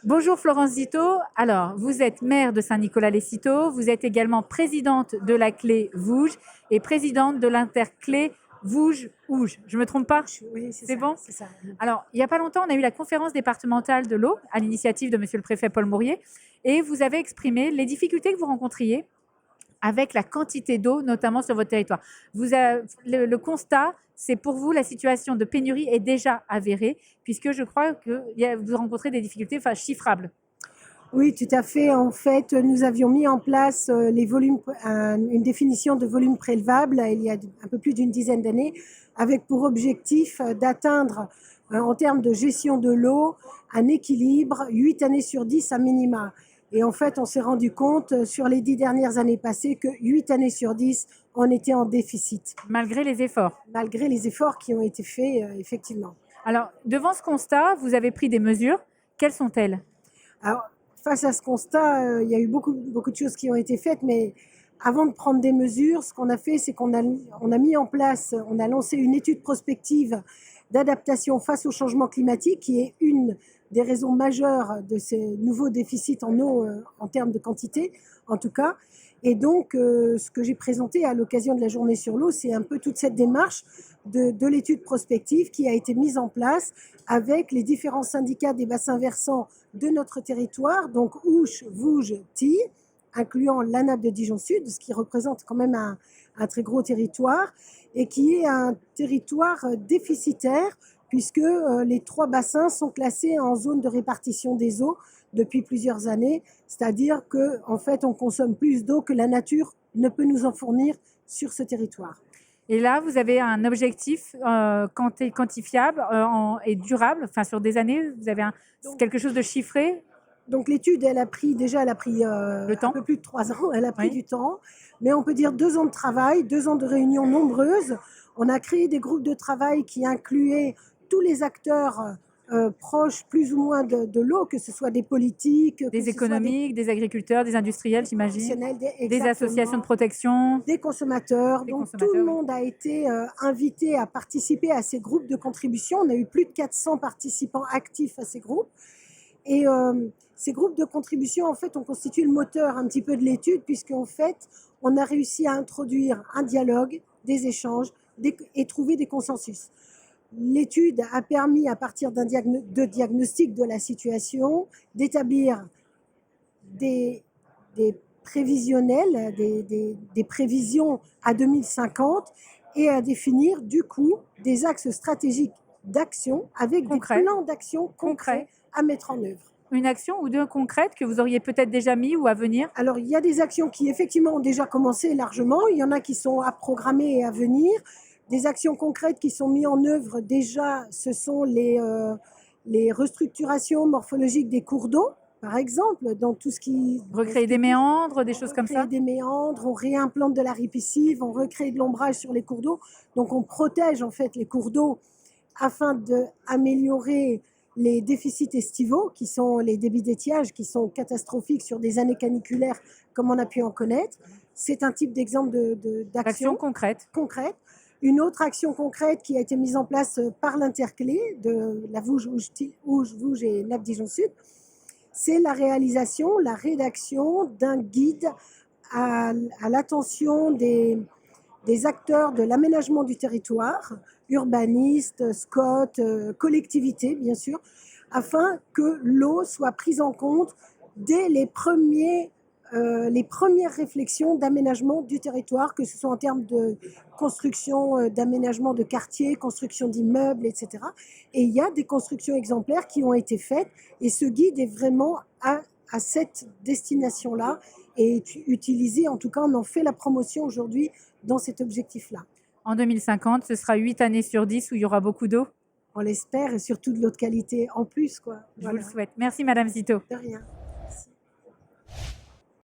Bonjour Florence Zito. Alors, vous êtes maire de Saint-Nicolas-les-Citeaux, vous êtes également présidente de la Clé Vouge et présidente de l'Interclé Vouge-Ouge. Je me trompe pas? Oui, C'est bon? c'est ça. Alors, il n'y a pas longtemps, on a eu la conférence départementale de l'eau à l'initiative de monsieur le préfet Paul Mourier et vous avez exprimé les difficultés que vous rencontriez avec la quantité d'eau, notamment sur votre territoire. Le constat, c'est pour vous, la situation de pénurie est déjà avérée, puisque je crois que vous rencontrez des difficultés chiffrables. Oui, tout à fait. En fait, nous avions mis en place une définition de volume prélevable il y a un peu plus d'une dizaine d'années, avec pour objectif d'atteindre, en termes de gestion de l'eau, un équilibre 8 années sur 10 à minima. Et en fait, on s'est rendu compte sur les 10 dernières années passées que 8 années sur 10, on était en déficit. Malgré les efforts. Malgré les efforts qui ont été faits, effectivement. Alors, devant ce constat, vous avez pris des mesures. Quelles sont-elles? Alors, face à ce constat, il y a eu beaucoup de choses qui ont été faites, mais avant de prendre des mesures, ce qu'on a fait, c'est qu'on a mis en place, on a lancé une étude prospective d'adaptation face au changement climatique, qui est une des raisons majeures de ces nouveaux déficits en eau, en termes de quantité, en tout cas. Et donc, ce que j'ai présenté à l'occasion de la journée sur l'eau, c'est un peu toute cette démarche de l'étude prospective qui a été mise en place avec les différents syndicats des bassins versants de notre territoire, donc Ouche, Vouge, Tille, incluant la nappe de Dijon Sud, ce qui représente quand même un très gros territoire, et qui est un territoire déficitaire, puisque les 3 bassins sont classés en zone de répartition des eaux depuis plusieurs années, c'est-à-dire qu'en fait, on consomme plus d'eau que la nature ne peut nous en fournir sur ce territoire. Et là, vous avez un objectif quantifiable et durable, sur des années, vous avez quelque chose de chiffré? Donc l'étude, elle a pris Le temps. un peu plus de 3 ans, elle a pris Oui. du temps, mais on peut dire 2 ans de travail, 2 ans de réunions nombreuses. On a créé des groupes de travail qui incluaient tous les acteurs proches plus ou moins de l'eau, que ce soit des politiques, Des économiques, des agriculteurs, des industriels, j'imagine, des associations de protection, des consommateurs. Donc tout le oui. monde a été invité à participer à ces groupes de contribution. On a eu plus de 400 participants actifs à ces groupes. Et ces groupes de contribution, en fait, ont constitué le moteur un petit peu de l'étude, puisqu'en fait, on a réussi à introduire un dialogue, des échanges et trouver des consensus. L'étude a permis, à partir d'un diagnostic de la situation, d'établir des prévisionnels, des prévisions à 2050 et à définir du coup des axes stratégiques d'action avec des plans d'action concrets à mettre en œuvre. Une action ou deux concrètes que vous auriez peut-être déjà mis ou à venir? Alors, il y a des actions qui effectivement ont déjà commencé largement, il y en a qui sont à programmer et à venir. Des actions concrètes qui sont mises en œuvre déjà, ce sont les restructurations morphologiques des cours d'eau, par exemple, dans tout ce qui... Recréer des méandres, des choses comme ça? Recréer des méandres, on réimplante de la ripisylve, on recrée de l'ombrage sur les cours d'eau. Donc, on protège en fait les cours d'eau afin d'améliorer les déficits estivaux, qui sont les débits d'étiage, qui sont catastrophiques sur des années caniculaires, comme on a pu en connaître. C'est un type d'exemple d'action concrète. Une autre action concrète qui a été mise en place par l'Interclé de la Vouge et Nappe Dijon Sud, c'est la rédaction d'un guide à l'attention des acteurs de l'aménagement du territoire, urbanistes, SCOT, collectivités bien sûr, afin que l'eau soit prise en compte dès les premières réflexions d'aménagement du territoire, que ce soit en termes de construction, d'aménagement de quartiers, construction d'immeubles, etc. Et il y a des constructions exemplaires qui ont été faites, et ce guide est vraiment à cette destination-là et est utilisé, en tout cas on en fait la promotion aujourd'hui dans cet objectif-là. En 2050, ce sera 8 années sur 10 où il y aura beaucoup d'eau? On l'espère, et surtout de l'eau de qualité en plus, quoi. Je vous le souhaite. Merci Madame Zito. De rien.